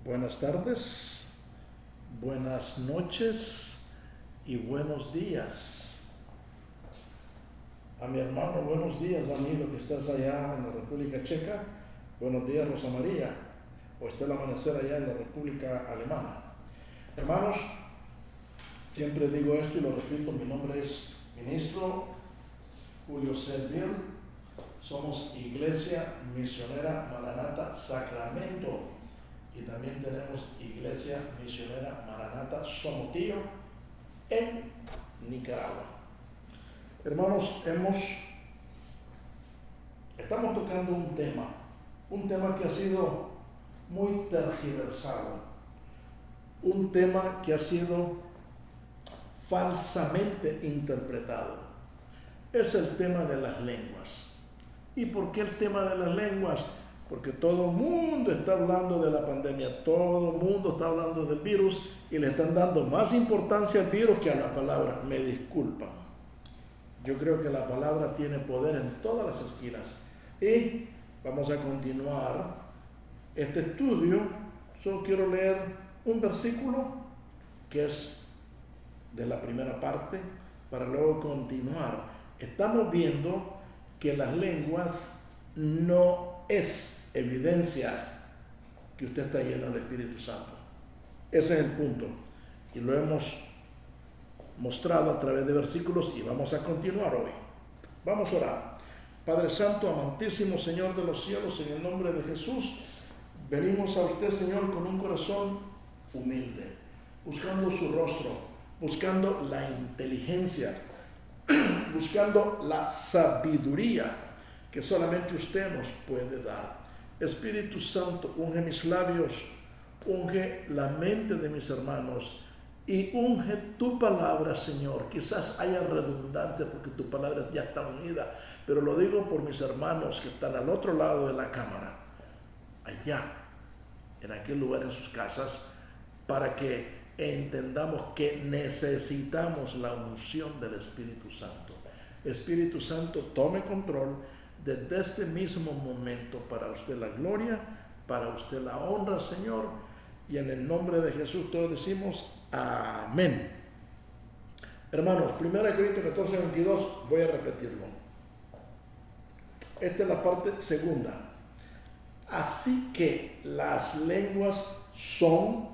Buenas tardes, buenas noches y buenos días. A mi hermano, buenos días, amigo, que estás allá en la República Checa. Buenos días, Rosa María, o está el amanecer allá en la República Alemana. Hermanos, siempre digo esto y lo repito, mi nombre es Ministro Julio Servil. Somos Iglesia Misionera Maranata Sacramento y también tenemos Iglesia Misionera Maranata Somotillo en Nicaragua. Hermanos, estamos tocando un tema que ha sido muy tergiversado, un tema que ha sido falsamente interpretado. Es el tema de las lenguas. ¿Y por qué el tema de las lenguas? Porque todo el mundo está hablando de la pandemia, todo el mundo está hablando del virus y le están dando más importancia al virus que a la palabra. Me disculpan. Yo creo que la palabra tiene poder en todas las esquinas. Y vamos a continuar este estudio. Solo quiero leer un versículo que es de la primera parte para luego continuar. Estamos viendo que las lenguas no es evidencia que usted está lleno del Espíritu Santo. Ese es el punto. Y lo hemos mostrado a través de versículos y vamos a continuar hoy. Vamos a orar. Padre Santo, amantísimo Señor de los cielos, en el nombre de Jesús, venimos a usted, Señor, con un corazón humilde, buscando su rostro, buscando la inteligencia, buscando la sabiduría que solamente usted nos puede dar. Espíritu Santo, unge mis labios, unge la mente de mis hermanos y unge tu palabra, Señor. Quizás haya redundancia porque tu palabra ya está unida, pero lo digo por mis hermanos que están al otro lado de la cámara, allá, en aquel lugar en sus casas, para que entendamos que necesitamos la unción del Espíritu Santo. Espíritu Santo, tome control desde este mismo momento, para usted la gloria, para usted la honra, Señor, y en el nombre de Jesús todos decimos amén. Hermanos, 1 Corintios 14:22, voy a repetirlo. Esta es la parte segunda. Así que las lenguas son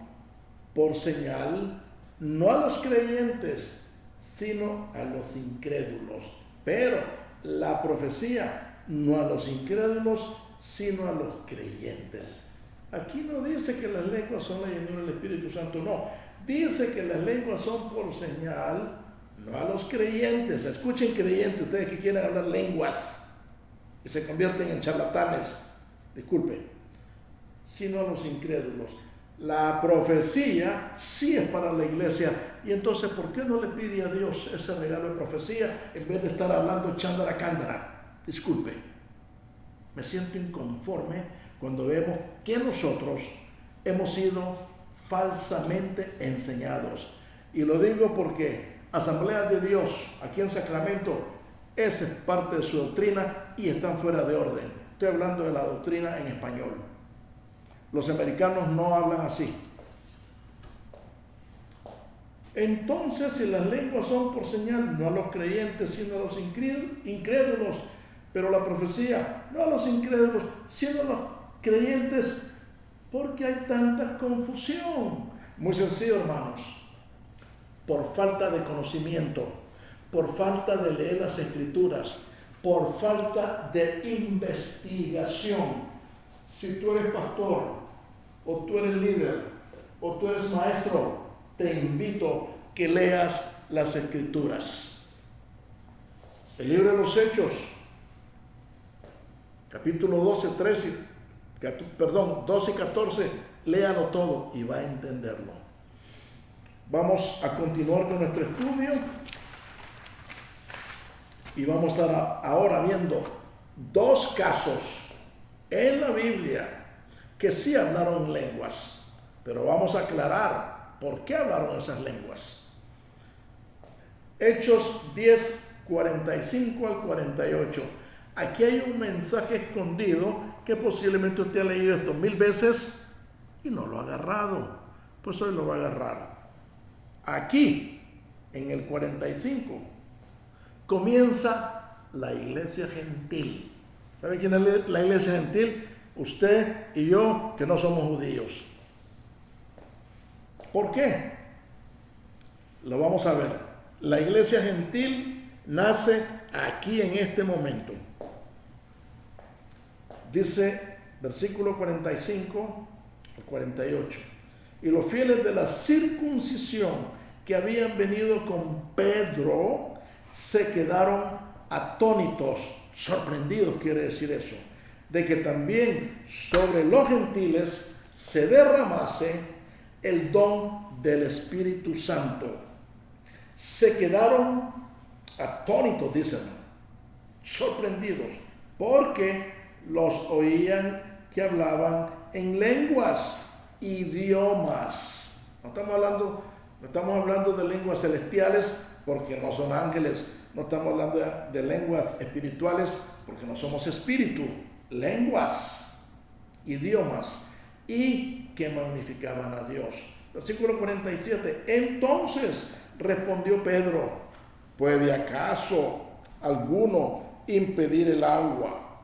por señal, no a los creyentes, sino a los incrédulos. Pero la profecía, no a los incrédulos, sino a los creyentes. Aquí no dice que las lenguas son la llenura del Espíritu Santo, no. Dice que las lenguas son por señal, no a los creyentes. Escuchen, creyentes, ustedes que quieren hablar lenguas y se convierten en charlatanes, disculpen, sino a los incrédulos. La profecía sí es para la iglesia. Y entonces, ¿por qué no le pide a Dios ese regalo de profecía en vez de estar hablando chándara cándara? Disculpe, me siento inconforme cuando vemos que nosotros hemos sido falsamente enseñados. Y lo digo porque Asambleas de Dios aquí en Sacramento, esa es parte de su doctrina y están fuera de orden. Estoy hablando de la doctrina en español. Los americanos no hablan así. Entonces, si las lenguas son por señal, no a los creyentes, sino a los incrédulos, pero la profecía, no a los incrédulos, sino a los creyentes, porque hay tanta confusión. Muy sencillo, hermanos. Por falta de conocimiento, por falta de leer las Escrituras, por falta de investigación. Si tú eres pastor, o tú eres líder, o tú eres maestro, te invito que leas las Escrituras. El libro de los Hechos, capítulo 12 y 14, léalo todo y va a entenderlo. Vamos a continuar con nuestro estudio y vamos a estar ahora viendo dos casos en la Biblia que sí hablaron lenguas, pero vamos a aclarar por qué hablaron esas lenguas. Hechos 10, 45 al 48. Aquí hay un mensaje escondido que posiblemente usted ha leído esto 1000 veces y no lo ha agarrado. Pues hoy lo va a agarrar. Aquí, en el 45, comienza la iglesia gentil. ¿Sabe quién es la iglesia gentil? Usted y yo, que no somos judíos. ¿Por qué? Lo vamos a ver. La iglesia gentil nace aquí en este momento. Dice, versículo 45 al 48. Y los fieles de la circuncisión que habían venido con Pedro se quedaron atónitos, sorprendidos quiere decir eso, de que también sobre los gentiles se derramase el don del Espíritu Santo. Se quedaron atónitos, dicen, sorprendidos, porque los oían que hablaban en lenguas, idiomas. No estamos hablando de lenguas celestiales porque no son ángeles. No estamos hablando de lenguas espirituales porque no somos espíritu. Lenguas, idiomas, y que magnificaban a Dios. Versículo 47. Entonces respondió Pedro: ¿puede acaso alguno impedir el agua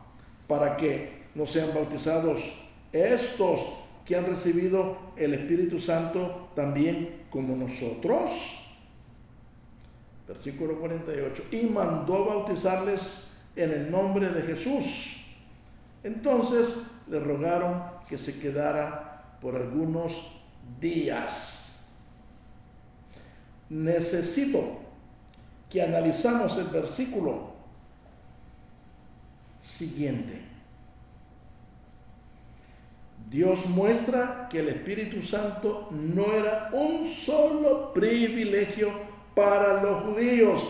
para que no sean bautizados estos que han recibido el Espíritu Santo también como nosotros? Versículo 48. Y mandó bautizarles en el nombre de Jesús. Entonces le rogaron que se quedara por algunos días. Necesito que analicemos el versículo siguiente. Dios muestra que el Espíritu Santo no era un solo privilegio para los judíos.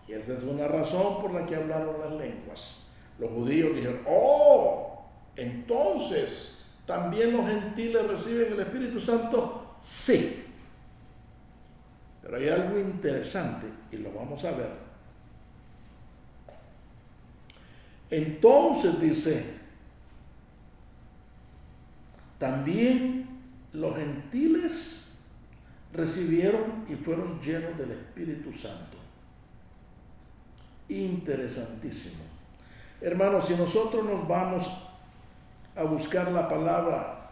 Y esa es una razón por la que hablaron las lenguas. Los judíos dijeron: oh, entonces, ¿también los gentiles reciben el Espíritu Santo? Sí. Pero hay algo interesante y lo vamos a ver. Entonces dice, también los gentiles recibieron y fueron llenos del Espíritu Santo. Interesantísimo. Hermanos, si nosotros nos vamos a buscar la palabra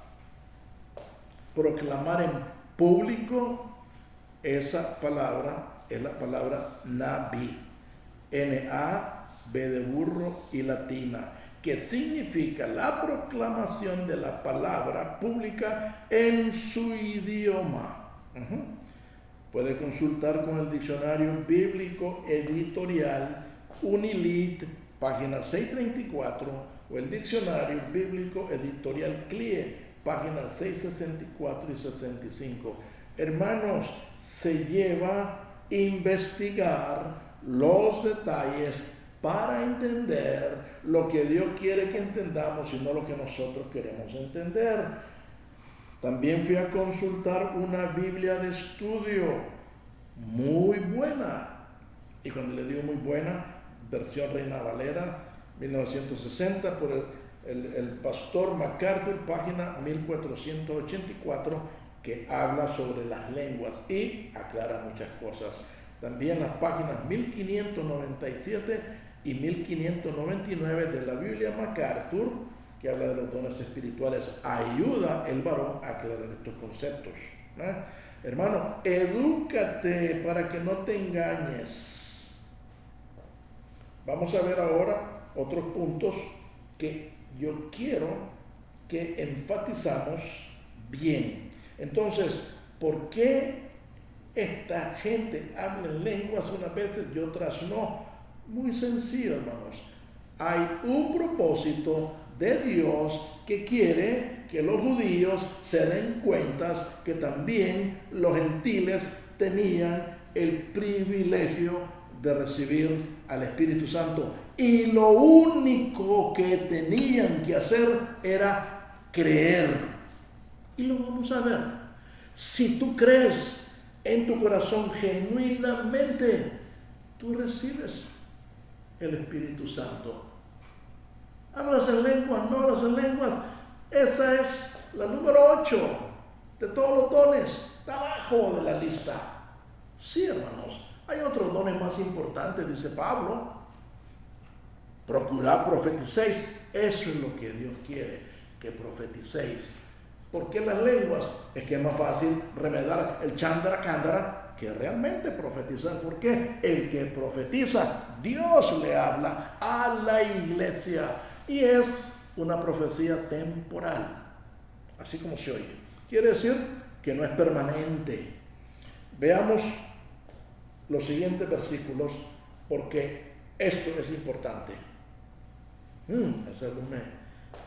proclamar en público, esa palabra es la palabra Nabi, N-A-B de burro y latina, que significa la proclamación de la palabra pública en su idioma. Puede consultar con el diccionario bíblico editorial Unilit, página 634, o el diccionario bíblico editorial CLIE, páginas 664 y 65. Hermanos, se lleva a investigar los detalles para entender lo que Dios quiere que entendamos y no lo que nosotros queremos entender. También fui a consultar una Biblia de estudio muy buena. Y cuando le digo muy buena, versión Reina Valera, 1960, por el pastor MacArthur, página 1484, que habla sobre las lenguas y aclara muchas cosas. También las páginas 1597 y 1599 de la Biblia MacArthur, que habla de los dones espirituales, ayuda el varón a aclarar estos conceptos. Hermano, edúcate para que no te engañes. Vamos a ver ahora otros puntos que yo quiero que enfatizamos bien. Entonces, ¿por qué esta gente habla en lenguas unas veces y otras no? Muy sencillo, hermanos. Hay un propósito de Dios que quiere que los judíos se den cuenta que también los gentiles tenían el privilegio de recibir al Espíritu Santo. Y lo único que tenían que hacer era creer. Y lo vamos a ver. Si tú crees en tu corazón genuinamente, tú recibes el Espíritu Santo. ¿Hablas en lenguas? ¿No hablas en lenguas? Esa es la número 8. de todos los dones, está abajo de la lista. Sí, hermanos, hay otros dones más importantes, dice Pablo. Procurad profeticéis. Eso es lo que Dios quiere, que profeticéis. ¿Por qué las lenguas? Es que es más fácil remedar el chándara cándara que realmente profetizar. ¿Por qué? El que profetiza, Dios le habla a la iglesia y es una profecía temporal, así como se oye. Quiere decir que no es permanente. Veamos los siguientes versículos porque esto es importante. Esa luz me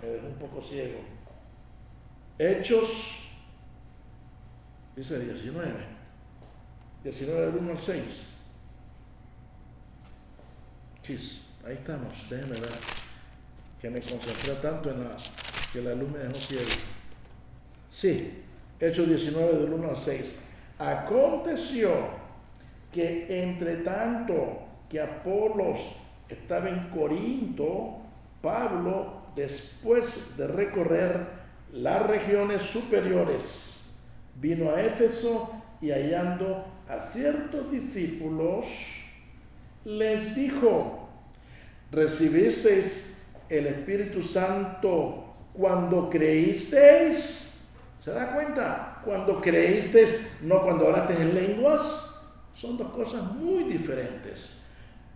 dejó un poco ciego. Hechos, dice 19 del 1 al 6. Chis, ahí estamos, déjenme ver, que me concentré tanto en que la luz me dejó ciego. Sí, Hechos 19 del 1 al 6. Aconteció que entre tanto que Apolos estaba en Corinto, Pablo, después de recorrer las regiones superiores, vino a Éfeso y hallando a ciertos discípulos, les dijo: ¿recibisteis el Espíritu Santo cuando creísteis? ¿Se da cuenta? Cuando creísteis, no cuando oraste en lenguas. Son dos cosas muy diferentes.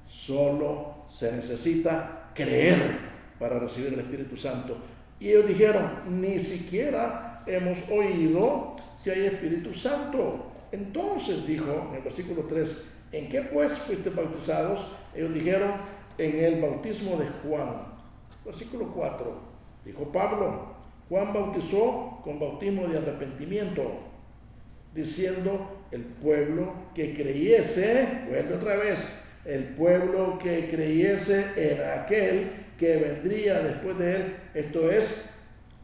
Solo se necesita creer para recibir el Espíritu Santo. Y ellos dijeron: ni siquiera hemos oído si hay Espíritu Santo. Entonces dijo en el versículo 3: ¿en qué pues fuiste bautizados? Ellos dijeron: en el bautismo de Juan. Versículo 4, dijo Pablo: Juan bautizó con bautismo de arrepentimiento, diciendo: el pueblo que creyese, vuelve otra vez, el pueblo que creyese en aquel que vendría después de él, esto es,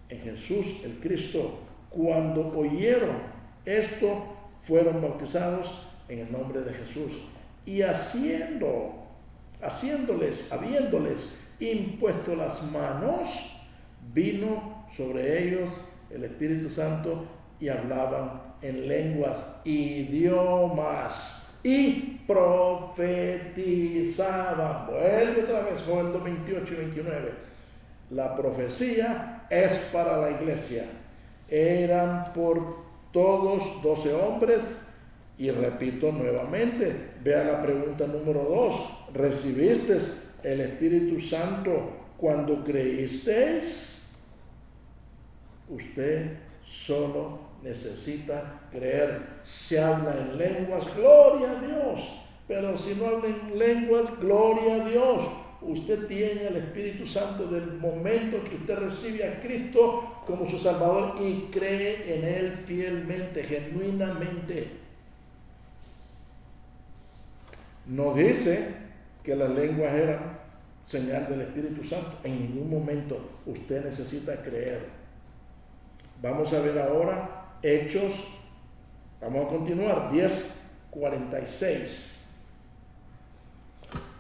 en Jesús el Cristo. Cuando oyeron esto, fueron bautizados en el nombre de Jesús. Y habiéndoles impuesto las manos, vino sobre ellos el Espíritu Santo y hablaban en lenguas, idiomas, y profetizaban. Vuelve otra vez, Joel 28 y 29. La profecía es para la iglesia. Eran por todos 12 hombres. Y repito nuevamente, vea la pregunta número 2. ¿Recibiste el Espíritu Santo cuando creísteis? Usted solo necesita creer. Se habla en lenguas, gloria a Dios. Pero si no habla en lenguas, gloria a Dios. Usted tiene el Espíritu Santo del momento que usted recibe a Cristo como su Salvador y cree en Él fielmente, genuinamente. No dice que las lenguas eran señal del Espíritu Santo. En ningún momento usted necesita creer. Vamos a ver ahora Hechos, vamos a continuar, 10:46.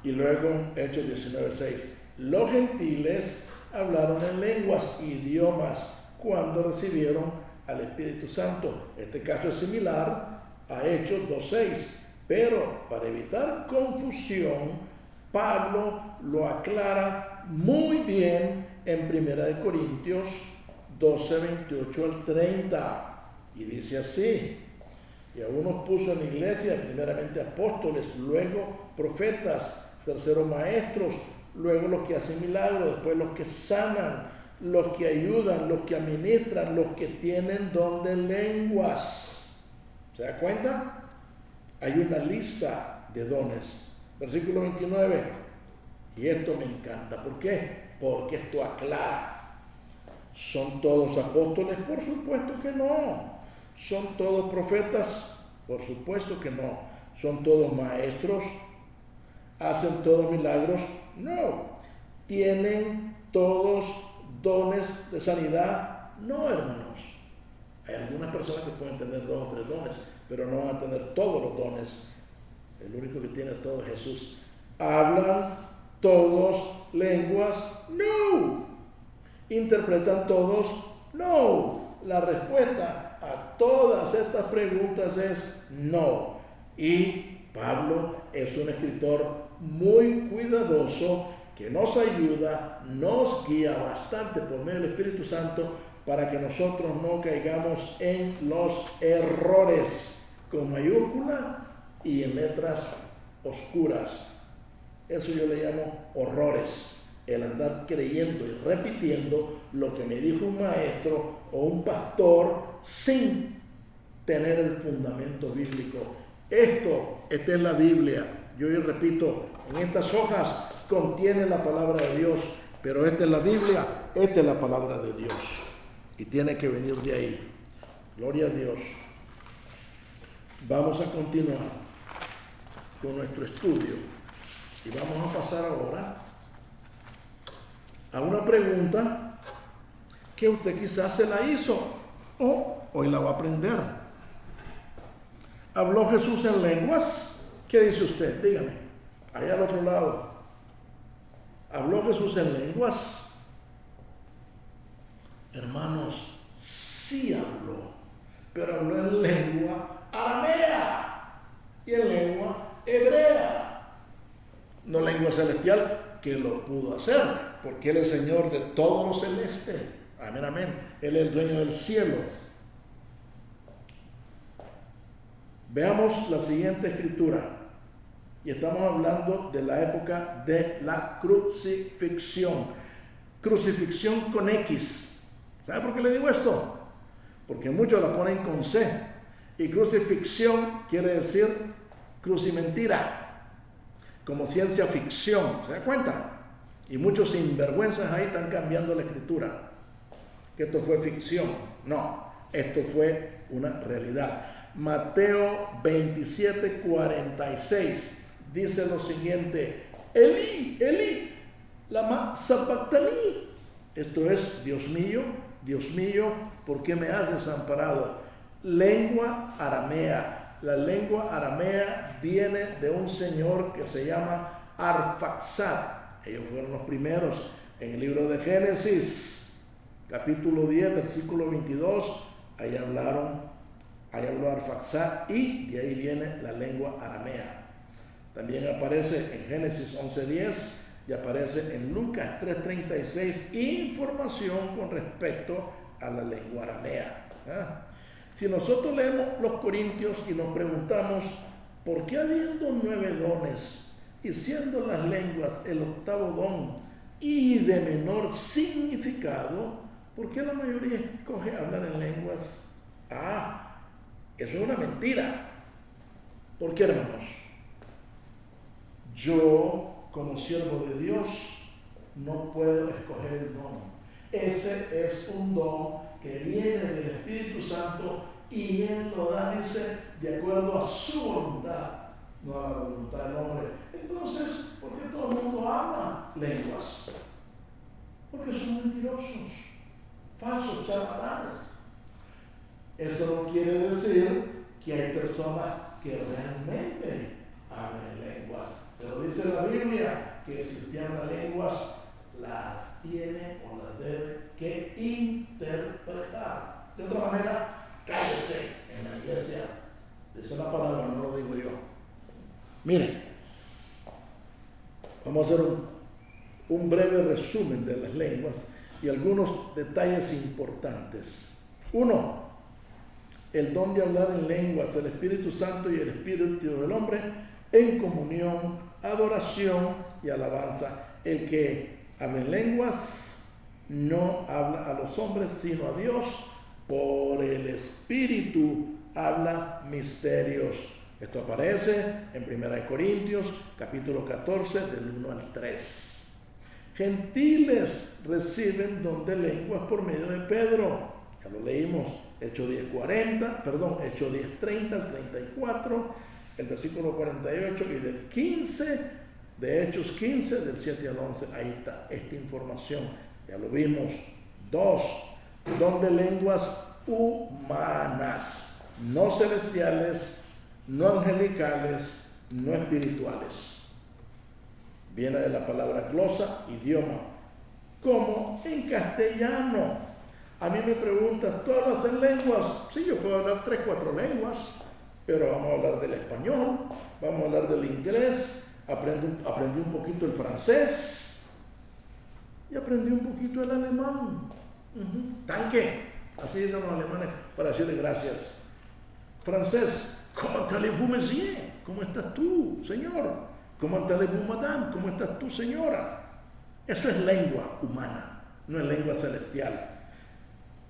Y luego Hechos 19:6. Los gentiles hablaron en lenguas, idiomas, cuando recibieron al Espíritu Santo. Este caso es similar a Hechos 2:6. Pero para evitar confusión, Pablo lo aclara muy bien en 1 Corintios 12:28 al 30. Y dice así: y a unos puso en la iglesia, primeramente apóstoles, luego profetas, tercero maestros, luego los que hacen milagros, después los que sanan, los que ayudan, los que administran, los que tienen don de lenguas. ¿Se da cuenta? Hay una lista de dones. Versículo 29. Y esto me encanta. ¿Por qué? Porque esto aclara. ¿Son todos apóstoles? Por supuesto que no. ¿Son todos profetas? Por supuesto que no. ¿Son todos maestros? ¿Hacen todos milagros? No. ¿Tienen todos dones de sanidad? No, hermanos. Hay algunas personas que pueden tener 2 o 3 dones, pero no van a tener todos los dones. El único que tiene todo es Jesús. ¿Hablan todos lenguas? No. ¿Interpretan todos? No. La respuesta a todas estas preguntas es no. Y Pablo es un escritor muy cuidadoso que nos ayuda, nos guía bastante por medio del Espíritu Santo para que nosotros no caigamos en los errores con mayúscula y en letras oscuras. Eso yo le llamo horrores, el andar creyendo y repitiendo lo que me dijo un maestro o un pastor sin tener el fundamento bíblico. Esta es la Biblia. Yo repito, en estas hojas contiene la palabra de Dios, pero esta es la Biblia, esta es la palabra de Dios. Y tiene que venir de ahí. Gloria a Dios. Vamos a continuar con nuestro estudio. Y vamos a pasar ahora a una pregunta que usted quizás se la hizo o hoy la va a aprender. ¿Habló Jesús en lenguas? ¿Qué dice usted? Dígame, allá al otro lado. ¿Habló Jesús en lenguas? Hermanos, sí habló, pero habló en lengua aramea y en lengua hebrea. No lengua celestial, que lo pudo hacer, porque Él es Señor de todo lo celeste. Amén, amén. Él es el dueño del cielo. Veamos la siguiente escritura. Y estamos hablando de la época de la crucifixión. Crucifixión con X. ¿Sabe por qué le digo esto? Porque muchos la ponen con C. Y crucifixión quiere decir crucimentira. Como ciencia ficción, ¿se da cuenta? Y muchos sinvergüenzas ahí están cambiando la escritura, que esto fue ficción. No, esto fue una realidad. Mateo 27:46 dice lo siguiente: Elí, Elí, lama sabactani. Esto es, Dios mío, ¿por qué me has desamparado? Lengua aramea. La lengua aramea viene de un señor que se llama Arfaxad. Ellos fueron los primeros. En el libro de Génesis, capítulo 10, versículo 22, ahí habló Arfaxad y de ahí viene la lengua aramea. También aparece en Génesis 11:10 y aparece en Lucas 3:36 información con respecto a la lengua aramea. Si nosotros leemos los Corintios y nos preguntamos, ¿por qué habiendo 9 dones y siendo las lenguas el 8º don y de menor significado, por qué la mayoría escoge hablar en lenguas? Eso es una mentira. ¿Por qué, hermanos? Yo, como siervo de Dios, no puedo escoger el don. Ese es un don que viene del Espíritu Santo y Él lo da, dice, de acuerdo a su voluntad, no a la voluntad del hombre. Entonces, ¿por qué todo el mundo habla lenguas? Porque son mentirosos, falsos, charlatanes. Eso no quiere decir que hay personas que realmente hablan lenguas, pero dice la Biblia que si usted habla lenguas, las tiene o las debe que interpretar. De otra manera, cállese en la iglesia. Esa es la palabra, no lo digo yo. Miren, vamos a hacer un breve resumen de las lenguas y algunos detalles importantes. 1. El don de hablar en lenguas, el Espíritu Santo y el Espíritu del hombre en comunión, adoración y alabanza. El que habla en lenguas no habla a los hombres sino a Dios, por el Espíritu habla misterios. Esto aparece en 1 Corintios capítulo 14 del 1 al 3. Gentiles reciben don de lenguas por medio de Pedro. Ya lo leímos, Hechos 10:30 al 34, el versículo 48 y del 15 de Hechos 15, del 7 al 11. Ahí está esta información, ya lo vimos. 2. Don de lenguas humanas, no celestiales, no angelicales, no espirituales. Viene de la palabra glosa, idioma, como en castellano. A mí me preguntas, ¿tú hablas en lenguas? Sí, yo puedo hablar 3, 4 lenguas, pero vamos a hablar del español, vamos a hablar del inglés, aprendí un poquito el francés y aprendí un poquito el alemán. Danke, así dicen los alemanes para decirle gracias. Francés, ¿comment allez-vous, monsieur? ¿Cómo estás tú, señor? ¿Comment allez-vous, madame? ¿Cómo estás tú, señora? Eso es lengua humana, no es lengua celestial.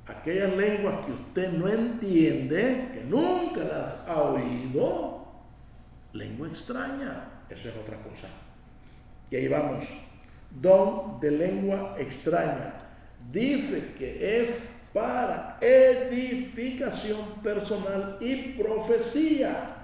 Aquellas lenguas que usted no entiende, que nunca las ha oído, lengua extraña, eso es otra cosa. Y ahí vamos. Don de lengua extraña. Dice que es para edificación personal y profecía.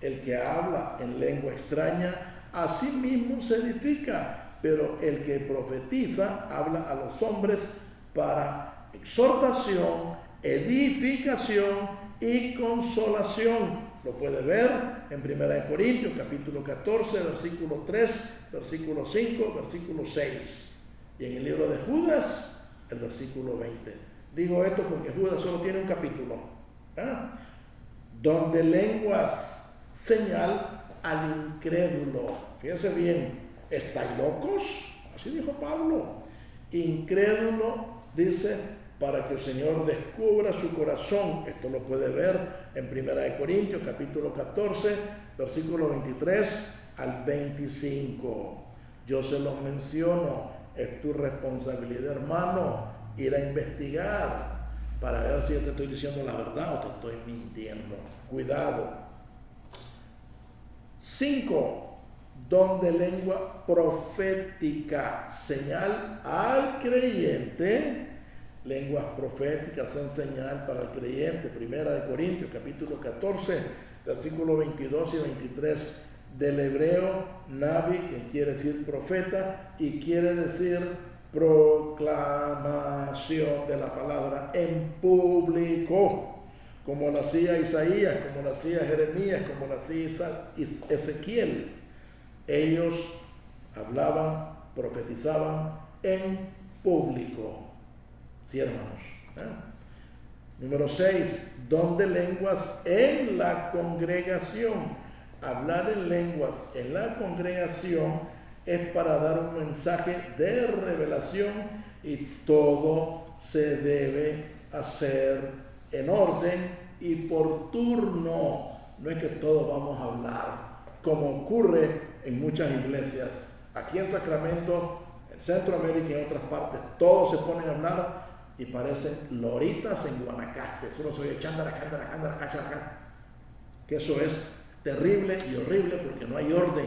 El que habla en lengua extraña, a sí mismo se edifica, pero el que profetiza habla a los hombres para exhortación, edificación y consolación. Lo puede ver en 1 Corintios, capítulo 14, versículo 3, versículo 5, versículo 6. Y en el libro de Judas, el versículo 20. Digo esto porque Judas solo tiene un capítulo. Donde lenguas, señal al incrédulo. Fíjense bien, ¿estáis locos? Así dijo Pablo. Incrédulo, dice, para que el Señor descubra su corazón. Esto lo puede ver en 1 Corintios, capítulo 14, versículo 23 al 25. Yo se los menciono, es tu responsabilidad, hermano, ir a investigar para ver si yo te estoy diciendo la verdad o te estoy mintiendo. Cuidado. 5. Don de lengua profética, señal al creyente. Lenguas proféticas son señal para el creyente. 1 Corintios, capítulo 14, versículos 22 y 23. Del hebreo, nabi, que quiere decir profeta, y quiere decir proclamación de la palabra en público, como lo hacía Isaías, como lo hacía Jeremías, como lo hacía Ezequiel. Ellos hablaban, profetizaban en público. Sí, hermanos. Número 6. Don de lenguas en la congregación. Hablar en lenguas en la congregación es para dar un mensaje de revelación y todo se debe hacer en orden y por turno. No es que todos vamos a hablar, como ocurre en muchas iglesias. Aquí en Sacramento, en Centroamérica y en otras partes, todos se ponen a hablar y parecen loritas en Guanacaste. Solo se oye chándara, que eso es terrible y horrible porque no hay orden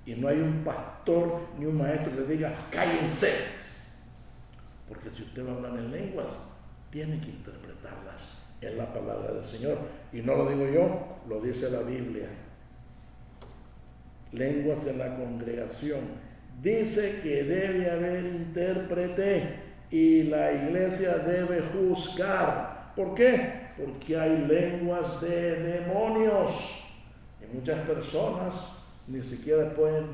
y no hay un pastor ni un maestro que le diga cállense, porque si usted va a hablar en lenguas tiene que interpretarlas, es la palabra del Señor y no lo digo yo, lo dice la Biblia. Lenguas en la congregación, dice que debe haber intérprete y la iglesia debe juzgar. ¿Por qué? Porque hay lenguas de demonios. Y muchas personas ni siquiera pueden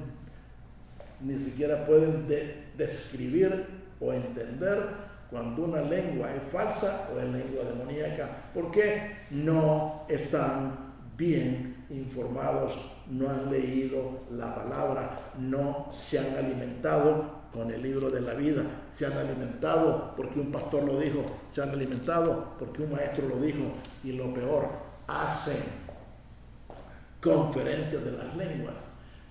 describir o entender cuando una lengua es falsa o es lengua demoníaca. ¿Por qué? No están bien informados, no han leído la palabra, no se han alimentado con el libro de la vida, se han alimentado porque un pastor lo dijo, se han alimentado porque un maestro lo dijo y lo peor, hacen conferencias de las lenguas,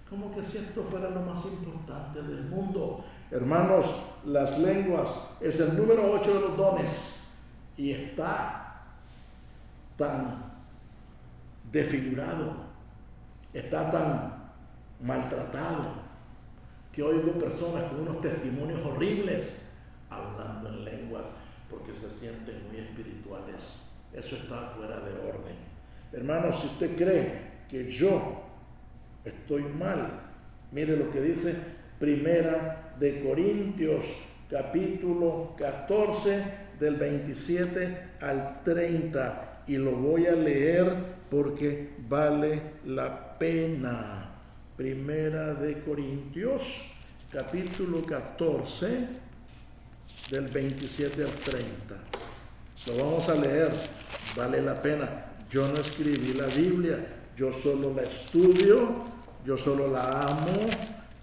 como que si esto fuera lo más importante del mundo. Hermanos, las lenguas es el número 8 de los dones y está tan desfigurado, está tan maltratado, que oigo personas con unos testimonios horribles hablando en lenguas porque se sienten muy espirituales. Eso está fuera de orden. Hermanos, si usted cree que yo estoy mal, mire lo que dice 1 Corintios capítulo 14 del 27 al 30 y lo voy a leer porque vale la pena. 1 Corintios capítulo 14 del 27 al 30. Lo vamos a leer, vale la pena. Yo no escribí la Biblia, yo solo la estudio, yo solo la amo,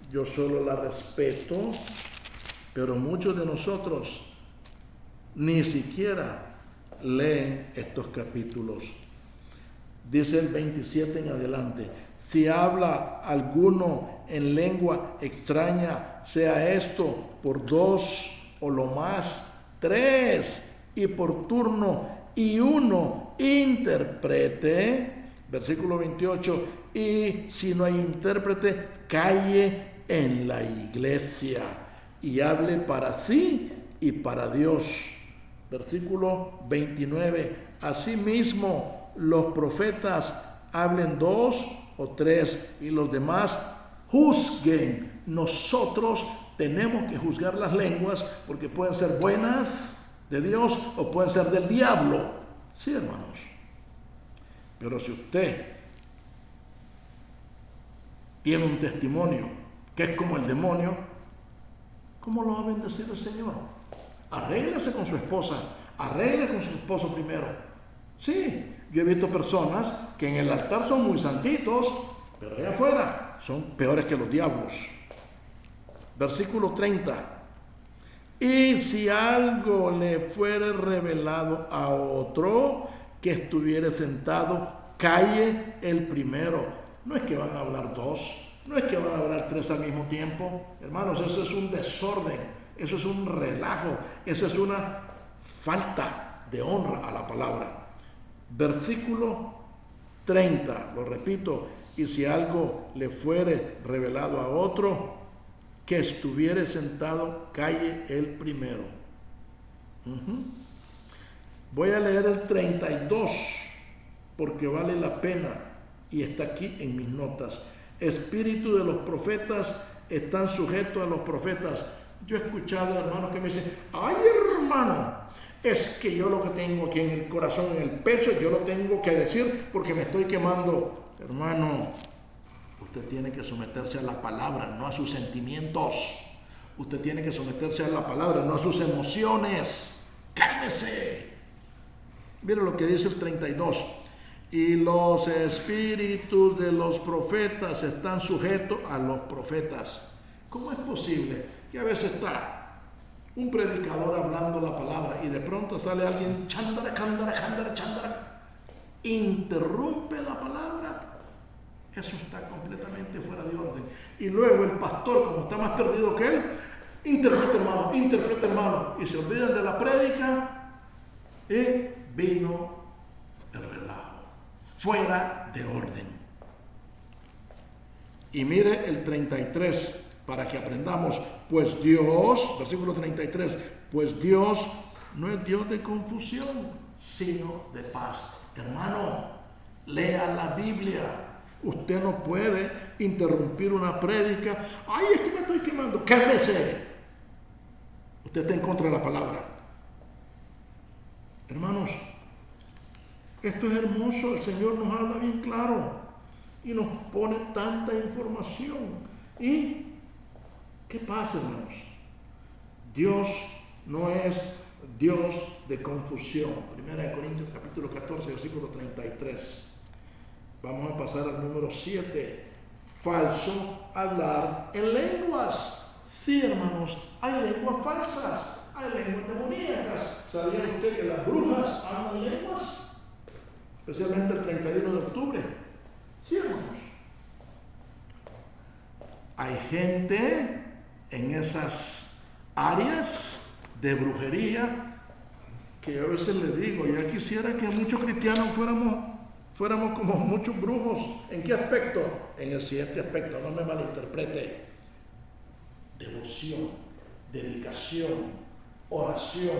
yo solo la respeto, pero muchos de nosotros ni siquiera leen estos capítulos. Dice el 27 en adelante: si habla alguno en lengua extraña, sea esto por 2 o lo más 3, y por turno, y uno interprete. Versículo 28, y si no hay intérprete, calle en la iglesia y hable para sí y para Dios. Versículo 29, asimismo los profetas hablen 2 o 3 y los demás juzguen. Nosotros tenemos que juzgar las lenguas porque pueden ser buenas de Dios o pueden ser del diablo. Sí, hermanos. Pero si usted tiene un testimonio que es como el demonio, ¿cómo lo va a bendecir el Señor? Arréglese con su esposa, arregle con su esposo primero. Sí, yo he visto personas que en el altar son muy santitos, pero allá afuera son peores que los diablos. Versículo 30. Y si algo le fuere revelado a otro que estuviere sentado, calle el primero. No es que van a hablar 2, no es que van a hablar 3 al mismo tiempo. Hermanos, eso es un desorden, eso es un relajo, eso es una falta de honra a la palabra. Versículo 30, lo repito, y si algo le fuere revelado a otro que estuviere sentado, calle el primero. Voy a leer el 32 porque vale la pena y está aquí en mis notas. Espíritu de los profetas están sujetos a los profetas. Yo he escuchado hermanos que me dicen: ay, hermano, es que yo lo que tengo aquí en el corazón, en el pecho, yo lo tengo que decir porque me estoy quemando. Hermano, usted tiene que someterse a la palabra, no a sus sentimientos. Usted tiene que someterse a la palabra, no a sus emociones. Cálmese. Mira lo que dice el 32. Y los espíritus de los profetas están sujetos a los profetas. ¿Cómo es posible que a veces está un predicador hablando la palabra y de pronto sale alguien chándara, cándara, cándara, chándara, interrumpe la palabra? Eso está completamente fuera de orden. Y luego el pastor, como está más perdido que él, interpreta hermano, y se olvidan de la prédica y vino el relajo, fuera de orden. Y mire el 33 para que aprendamos: pues Dios, versículo 33, pues Dios no es Dios de confusión, sino de paz. Hermano, lea la Biblia. Usted no puede interrumpir una prédica. Ay, es que me estoy quemando. Cálmese. Usted está en contra de la palabra. Hermanos, esto es hermoso. El Señor nos habla bien claro y nos pone tanta información. ¿Y qué pasa, hermanos? Dios no es Dios de confusión. 1 Corintios capítulo 14, versículo 33. Vamos a pasar al número 7. Falso hablar en lenguas. Sí, hermanos, hay lenguas falsas, hay lenguas demoníacas. ¿Sabía usted que las brujas hablan lenguas? Especialmente el 31 de octubre. Sí, hermanos. Hay gente en esas áreas de brujería que yo a veces le digo: ya quisiera que muchos cristianos fuéramos como muchos brujos. ¿En qué aspecto? En el siguiente aspecto, no me malinterprete: devoción, dedicación, oración,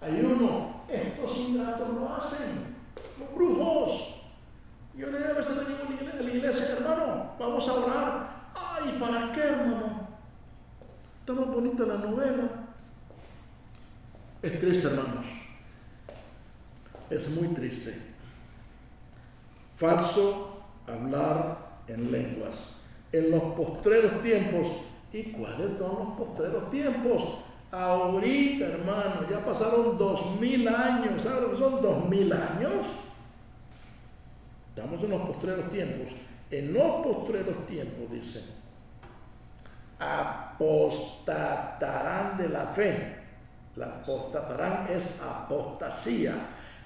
ayuno. Estos ingratos lo hacen, los brujos. Yo a veces le digo a la iglesia: hermano, vamos a orar. Ay, ¿para qué, hermano? Está más bonita la novela. Es triste, hermanos. Es muy triste. Falso hablar en lenguas. En los postreros tiempos. ¿Y cuáles son los postreros tiempos? ahorita, hermano, ya pasaron 2000 años. ¿Sabes lo que son 2000 años? Estamos en los postreros tiempos. En los postreros tiempos, dice, apostatarán de la fe. La apostatarán es apostasía.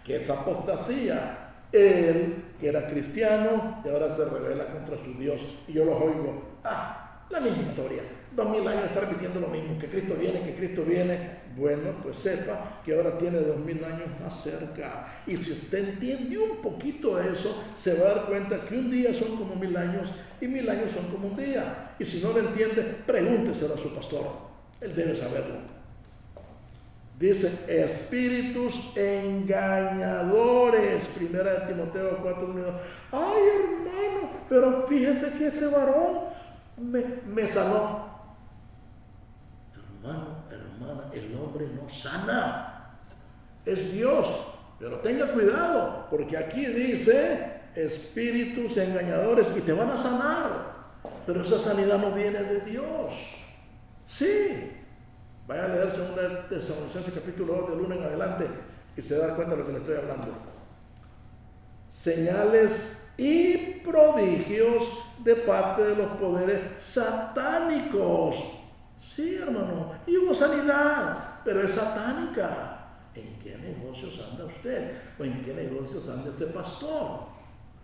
¿Qué es apostasía? Él, que era cristiano, y ahora se revela contra su Dios. Y yo los oigo, la misma historia. 2000 años está repitiendo lo mismo, que Cristo viene, que Cristo viene. Bueno, pues sepa que ahora tiene 2000 años más cerca. Y si usted entiende un poquito eso, se va a dar cuenta que un día son como 1000 años y 1000 años son como un día. Y si no lo entiende, pregúnteselo a su pastor. Él debe saberlo. Dice, espíritus engañadores. Primera de Timoteo 4:1. Ay, hermano, pero fíjese que ese varón me sanó. Hermano, hermana, el hombre no sana. Es Dios. Pero tenga cuidado, porque aquí dice espíritus engañadores y te van a sanar. Pero esa sanidad no viene de Dios. Sí. Vaya a leer 2 Tesalonicenses capítulo 2 del 1 en adelante y se da cuenta de lo que le estoy hablando. Señales y prodigios de parte de los poderes satánicos. Sí, hermano, y hubo sanidad, pero es satánica. ¿En qué negocios anda usted? ¿O en qué negocios anda ese pastor?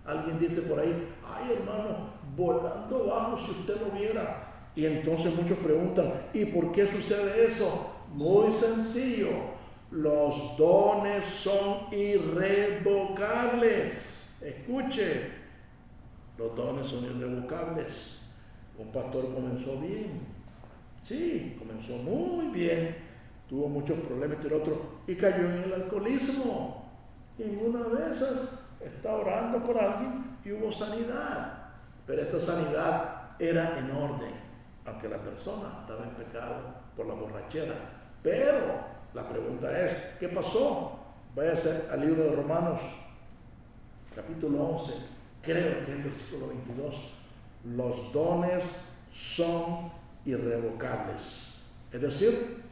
Alguien dice por ahí, ay, hermano, volando bajo si usted lo viera. Y entonces muchos preguntan, ¿y por qué sucede eso? Muy sencillo, los dones son irrevocables. Escuche, los dones son irrevocables. Un pastor comenzó bien, sí, comenzó muy bien, tuvo muchos problemas y el otro, y cayó en el alcoholismo. Y en una de esas está orando por alguien y hubo sanidad, pero esta sanidad era en orden. Aunque la persona estaba en pecado por la borrachera. Pero la pregunta es, ¿qué pasó? Váyase al libro de Romanos, capítulo 11, creo que es el versículo 22. Los dones son irrevocables. Es decir,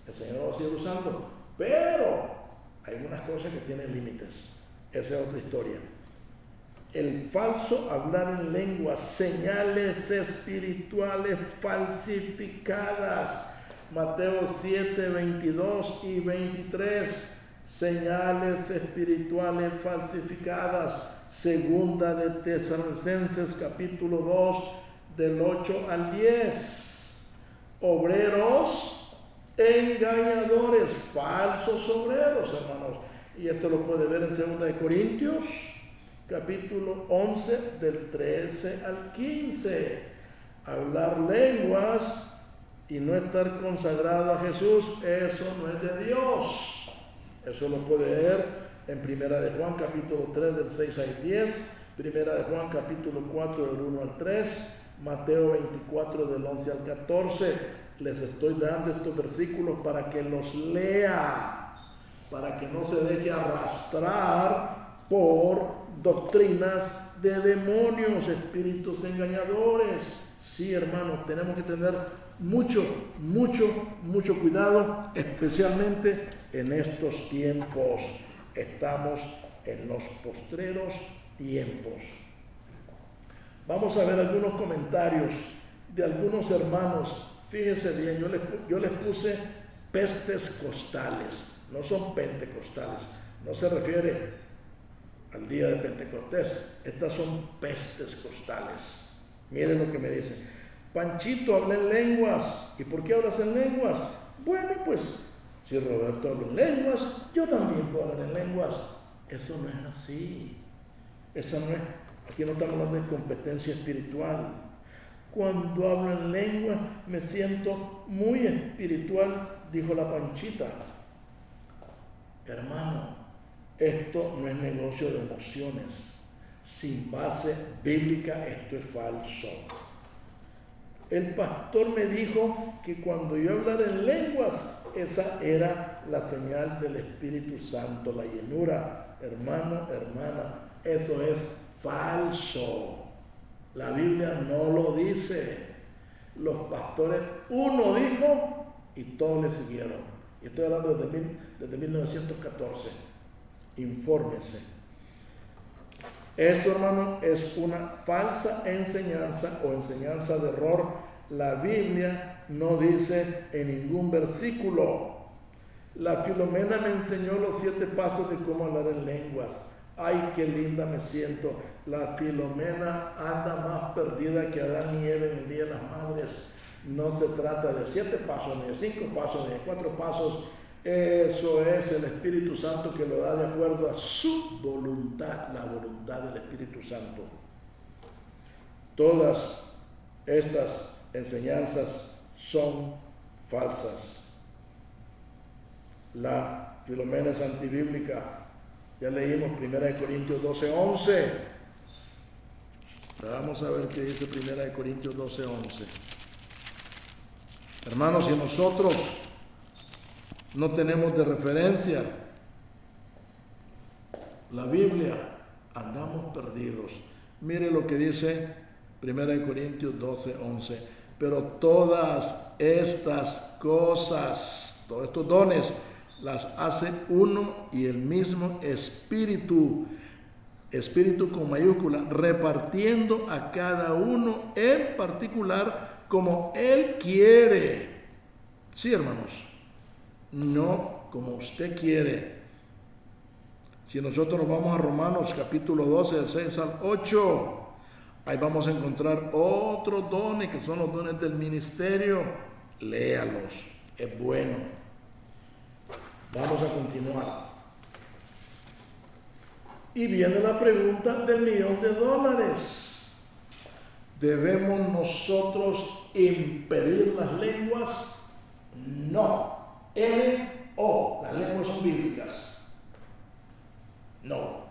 el Señor va a seguir usando, pero hay unas cosas que tienen límites. Esa es otra historia. El falso hablar en lenguas, señales espirituales falsificadas. Mateo 7, 22 y 23. Señales espirituales falsificadas. Segunda de Tesalonicenses capítulo 2 del 8 al 10. Obreros engañadores, falsos obreros, hermanos. Y esto lo puede ver en 2 de Corintios capítulo 11 del 13 al 15. Hablar lenguas y no estar consagrado a Jesús, eso no es de Dios. Eso lo puede ver en Primera de Juan capítulo 3 del 6 al 10, Primera de Juan capítulo 4 del 1 al 3, Mateo 24 del 11 al 14. Les estoy dando estos versículos para que los lea, para que no se deje arrastrar por doctrinas de demonios, espíritus engañadores. Sí, hermanos, tenemos que tener mucho cuidado, especialmente en estos tiempos. Estamos en los postreros tiempos. Vamos a ver algunos comentarios de algunos hermanos. Fíjese bien, yo les puse pestes costales, no son pentecostales, no se refiere al día de Pentecostés. Estas son pestes costales. Miren lo que me dice. Panchito, habla en lenguas. ¿Y por qué hablas en lenguas? Bueno, pues, si Roberto habla en lenguas, yo también puedo hablar en lenguas. Eso no es así. Eso no es. Aquí no estamos hablando de competencia espiritual. Cuando hablo en lenguas, me siento muy espiritual, dijo la Panchita. Hermano, esto no es negocio de emociones. Sin base bíblica, esto es falso. El pastor me dijo que cuando yo hablara en lenguas, esa era la señal del Espíritu Santo, la llenura. Hermano, hermana, eso es falso. La Biblia no lo dice. Los pastores, uno dijo y todos le siguieron. Y estoy hablando desde 1914. Infórmese. Esto, hermano, es una falsa enseñanza o enseñanza de error. La Biblia no dice en ningún versículo. La Filomena me enseñó los 7 pasos de cómo hablar en lenguas. Ay, qué linda me siento. La Filomena anda más perdida que Adán y Eva en el Día de las Madres. No se trata de 7 pasos, ni de 5 pasos, ni de 4 pasos. Eso es el Espíritu Santo que lo da de acuerdo a su voluntad, la voluntad del Espíritu Santo. Todas estas enseñanzas son falsas. La Filomena es antibíblica. Ya leímos 1 Corintios 12:11. Vamos a ver qué dice 1 Corintios 12:11. Hermanos, si nosotros no tenemos de referencia la Biblia, andamos perdidos. Mire lo que dice 1 Corintios 12:11. Pero todas estas cosas, todos estos dones, las hace uno y el mismo Espíritu, Espíritu con mayúscula, repartiendo a cada uno en particular como Él quiere. Sí, hermanos, no como usted quiere. Si nosotros nos vamos a Romanos capítulo 12, del 6 al 8, ahí vamos a encontrar otros dones que son los dones del ministerio. Léalos, es bueno. Vamos a continuar. Y viene la pregunta del $1.000.000. ¿Debemos nosotros impedir las lenguas? No. L-O. Las lenguas son bíblicas. No.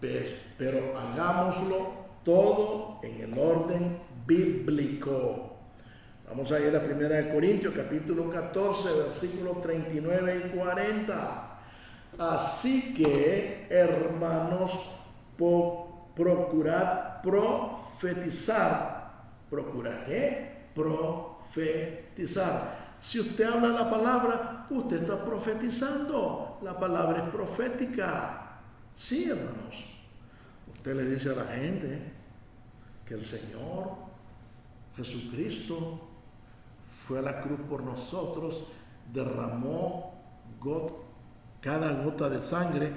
Pero hagámoslo todo en el orden bíblico. Vamos a ir a 1 Corintios capítulo 14, versículos 39 y 40. Así que, hermanos, procurad profetizar. ¿Procurar qué? Profetizar. Si usted habla la palabra, usted está profetizando. La palabra es profética. Sí, hermanos. Usted le dice a la gente que el Señor Jesucristo fue a la cruz por nosotros, derramó cada gota de sangre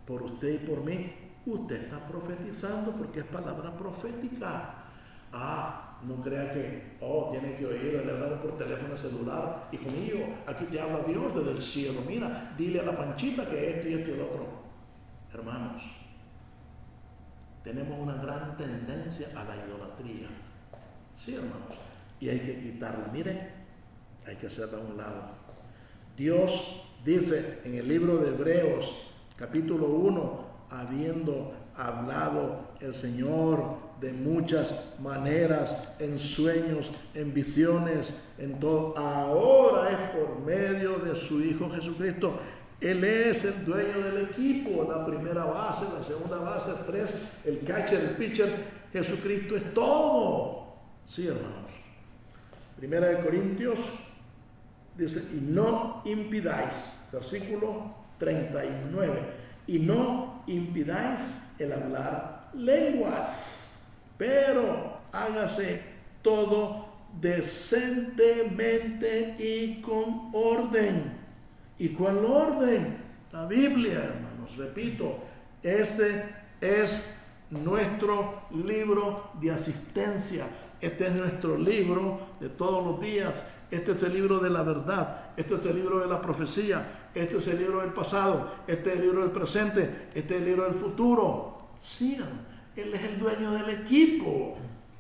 por usted y por mí. Usted está profetizando porque es palabra profética. No crea que, tiene que oír, le hablaron por teléfono celular. Hijo mío, aquí te habla Dios desde el cielo. Mira, dile a la Panchita que esto y esto y el otro. Hermanos, tenemos una gran tendencia a la idolatría. Sí, hermanos. Y hay que quitarla. Miren, hay que hacerla a un lado. Dios dice en el libro de Hebreos, capítulo 1, habiendo hablado el Señor de muchas maneras, en sueños, en visiones, en todo, ahora es por medio de su Hijo Jesucristo. Él es el dueño del equipo, la primera base, la segunda base, 3, el catcher, el pitcher. Jesucristo es todo. Sí, hermanos. 1 Corintios dice, y no impidáis, versículo 39, y no impidáis el hablar lenguas, pero hágase todo decentemente y con orden. ¿Y cuál orden? La Biblia, hermanos. Repito, este es nuestro libro de asistencia. Este es nuestro libro de todos los días. Este es el libro de la verdad. Este es el libro de la profecía. Este es el libro del pasado. Este es el libro del presente. Este es el libro del futuro. Sí, hermanos. Él es el dueño del equipo.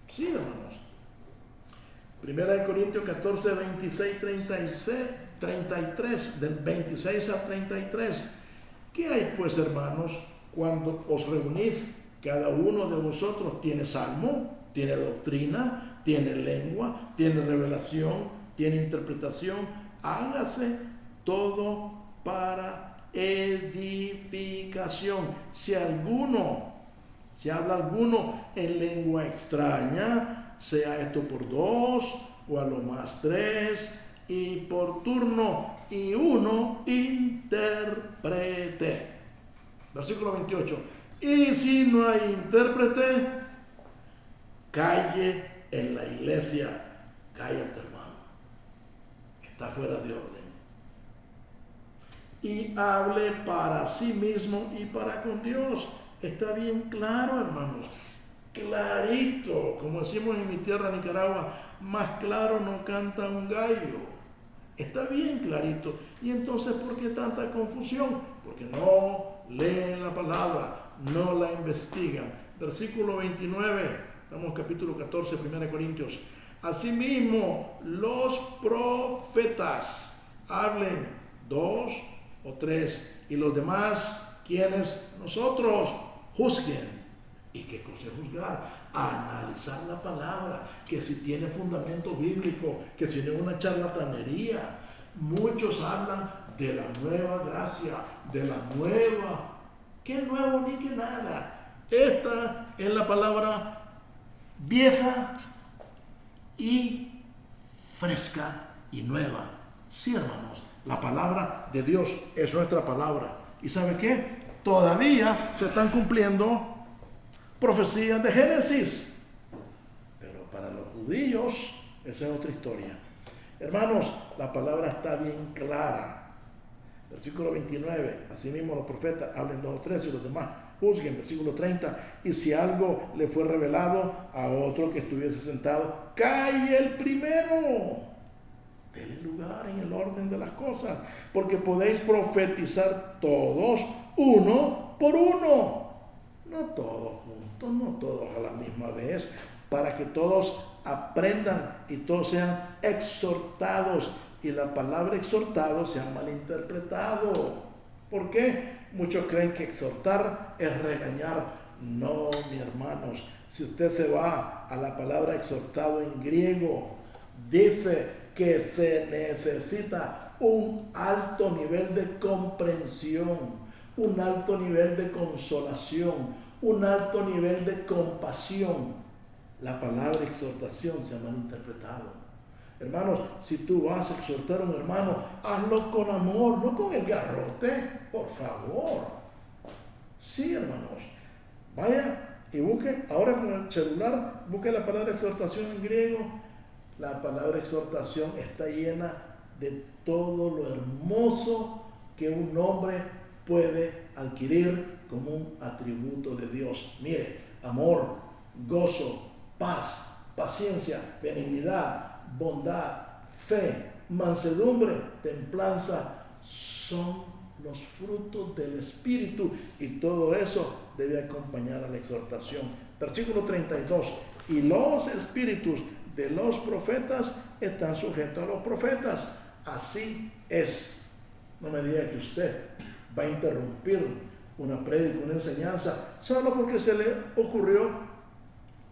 Sí, hermanos. 1 Corintios 14, 26, 33. Del 26 al 33. ¿Qué hay pues, hermanos, cuando os reunís? Cada uno de vosotros tiene salmo, tiene doctrina, tiene lengua, tiene revelación, tiene interpretación. Hágase todo para edificación. Si habla alguno en lengua extraña, sea esto por 2 o a lo más 3, y por turno y uno interprete. Versículo 28. Y si no hay intérprete, calle en la iglesia. Cállate, hermano. Está fuera de orden. Y hable para sí mismo y para con Dios. Está bien claro, hermanos. Clarito, como decimos en mi tierra, Nicaragua, más claro no canta un gallo. Está bien clarito. Y entonces, ¿por qué tanta confusión? Porque no leen la palabra, no la investigan. Versículo 29, vamos capítulo 14, 1 Corintios. Asimismo, los profetas hablen 2 o 3, y los demás, ¿quiénes? Nosotros, juzguen. ¿Y qué cosa es juzgar? Analizar la palabra, que si tiene fundamento bíblico, que si no es una charlatanería. Muchos hablan de la nueva gracia, de la nueva. ¿Qué nuevo ni qué nada? Esta es la palabra vieja y fresca y nueva. Sí, hermanos, la palabra de Dios es nuestra palabra. ¿Y sabe qué? Todavía se están cumpliendo profecías de Génesis, pero para los judíos esa es otra historia. Hermanos, la palabra está bien clara. Versículo 29, asimismo los profetas hablen 2 o 3 y los demás juzguen. Versículo 30, y si algo le fue revelado a otro que estuviese sentado, calle el primero. Denle lugar en el orden de las cosas, porque podéis profetizar todos, uno por uno. No todos juntos, no todos a la misma vez, para que todos aprendan y todos sean exhortados. Y la palabra exhortado se ha malinterpretado. ¿Por qué? Muchos creen que exhortar es regañar. No, mis hermanos, si usted se va a la palabra exhortado en griego, dice que se necesita un alto nivel de comprensión, un alto nivel de consolación, un alto nivel de compasión. La palabra exhortación se ha malinterpretado. Hermanos, si tú vas a exhortar a un hermano, hazlo con amor, no con el garrote, por favor. Sí, hermanos. Vaya y busque, ahora con el celular, busque la palabra exhortación en griego. La palabra exhortación está llena de todo lo hermoso que un hombre puede adquirir como un atributo de Dios. Mire, amor, gozo, paz, paciencia, benignidad, bondad, fe, mansedumbre, templanza, son los frutos del Espíritu, y todo eso debe acompañar a la exhortación. Versículo 32, y los espíritus de los profetas están sujetos a los profetas. Así es. No me diga que usted va a interrumpir una prédica, una enseñanza, solo porque se le ocurrió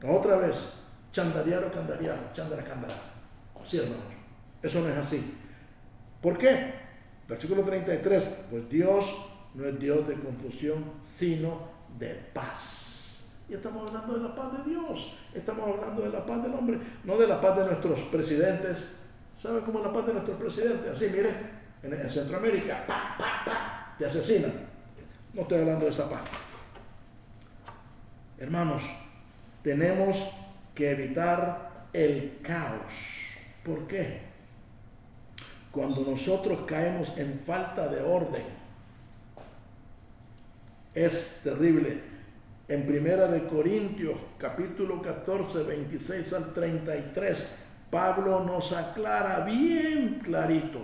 otra vez chandarear o candarear, chandara. Sí, hermanos, eso no es así. ¿Por qué? Versículo 33, pues Dios no es Dios de confusión, sino de paz. Y estamos hablando de la paz de Dios, estamos hablando de la paz del hombre, no de la paz de nuestros presidentes. ¿Sabe cómo es la paz de nuestros presidentes? Así, mire, en Centroamérica, te asesinan. No estoy hablando de esa paz. Hermanos, tenemos que evitar el caos. ¿Por qué? Cuando nosotros caemos en falta de orden, es terrible. En 1 Corintios, capítulo 14, 26 al 33, Pablo nos aclara bien clarito.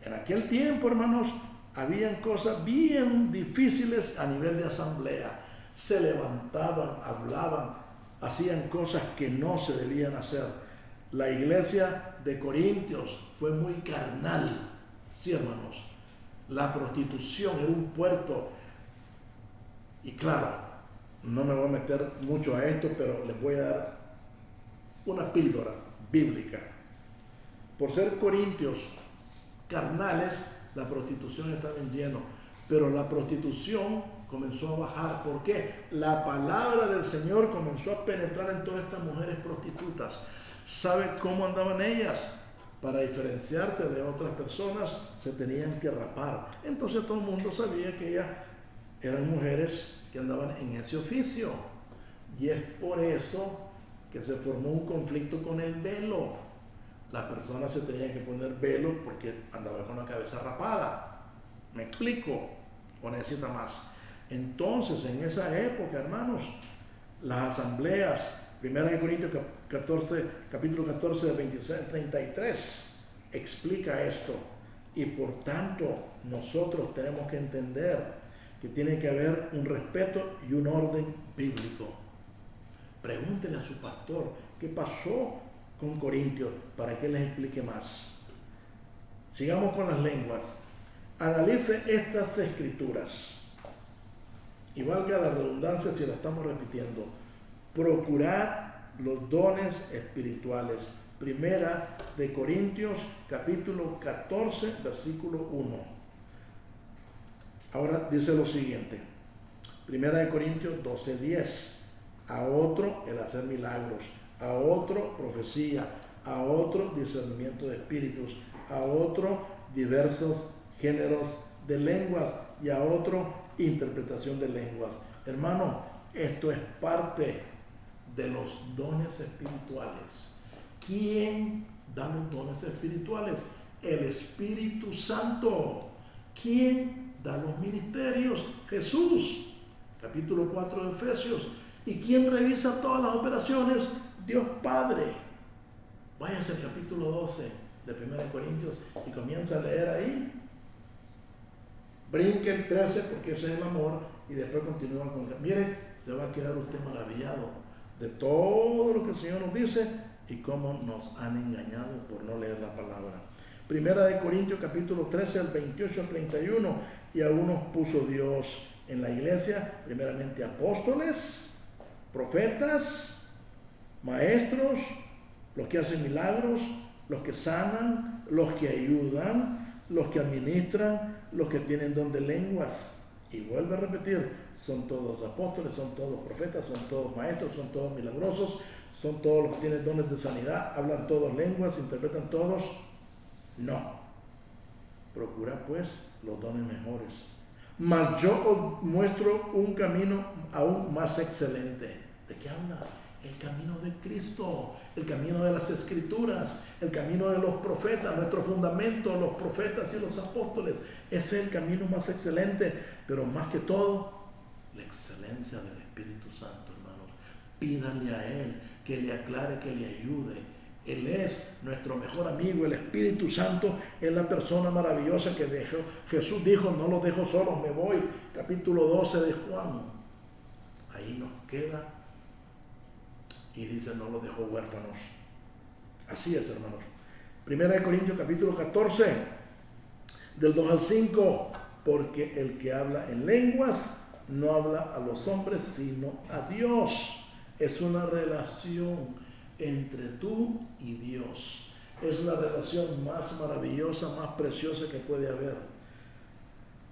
En aquel tiempo, hermanos, habían cosas bien difíciles a nivel de asamblea. Se levantaban, hablaban, hacían cosas que no se debían hacer. La iglesia de Corintios fue muy carnal. Sí, hermanos. La prostitución era un puerto. Y claro, no me voy a meter mucho a esto, pero les voy a dar una píldora bíblica. Por ser corintios carnales, la prostitución estaba en lleno. Pero la prostitución comenzó a bajar. ¿Por qué? La palabra del Señor comenzó a penetrar en todas estas mujeres prostitutas. ¿Sabe cómo andaban ellas? Para diferenciarse de otras personas se tenían que rapar. Entonces todo el mundo sabía que ellas eran mujeres que andaban en ese oficio. Y es por eso que se formó un conflicto con el velo. Las personas se tenían que poner velo porque andaba con la cabeza rapada. ¿Me explico? ¿O necesita más? Entonces, en esa época, hermanos, las asambleas, 1 Corintios 14, capítulo 14, 26 al 33, explica esto. Y por tanto, nosotros tenemos que entender que tiene que haber un respeto y un orden bíblico. Pregúntenle a su pastor qué pasó con Corintios para que les explique más. Sigamos con las lenguas. Analice estas escrituras. Y valga la redundancia si la estamos repitiendo. Procurar los dones espirituales. 1 Corintios capítulo 14, versículo 1. Ahora dice lo siguiente. 1 Corintios 12, 10. A otro el hacer milagros, a otro profecía, a otro discernimiento de espíritus, a otro diversos géneros de lenguas y a otro interpretación de lenguas. Hermano, esto es parte de los dones espirituales. ¿Quién da los dones espirituales? El Espíritu Santo. ¿Quién da los ministerios? Jesús. Capítulo 4 de Efesios. ¿Y quién revisa todas las operaciones? Dios Padre. Váyase al capítulo 12 de 1 Corintios y comienza a leer ahí. Brinque el 13 porque ese es el amor y después continúa con el... Mire, se va a quedar usted maravillado de todo lo que el Señor nos dice y cómo nos han engañado por no leer la palabra. 1 Corintios capítulo 13 al 28 al 31, y a unos puso Dios en la iglesia, primeramente apóstoles, profetas, maestros, los que hacen milagros, los que sanan, los que ayudan, los que administran, los que tienen don de lenguas. Y vuelve a repetir, son todos apóstoles, son todos profetas, son todos maestros, son todos milagrosos, son todos los que tienen dones de sanidad, hablan todos lenguas, interpretan todos. No. Procura pues los dones mejores. Mas yo os muestro un camino aún más excelente. ¿De qué habla? El camino de Cristo, el camino de las Escrituras, el camino de los profetas, nuestro fundamento, los profetas y los apóstoles. Ese es el camino más excelente, pero más que todo, la excelencia del Espíritu Santo, hermanos. Pídanle a Él que le aclare, que le ayude. Él es nuestro mejor amigo, el Espíritu Santo es la persona maravillosa que dejó. Jesús dijo, no los dejo solos, me voy. Capítulo 12 de Juan. Ahí nos queda. Y dice, no los dejó huérfanos. Así es, hermanos. 1 Corintios capítulo 14, del 2 al 5. Porque el que habla en lenguas no habla a los hombres, sino a Dios. Es una relación entre tú y Dios. Es la relación más maravillosa, más preciosa que puede haber.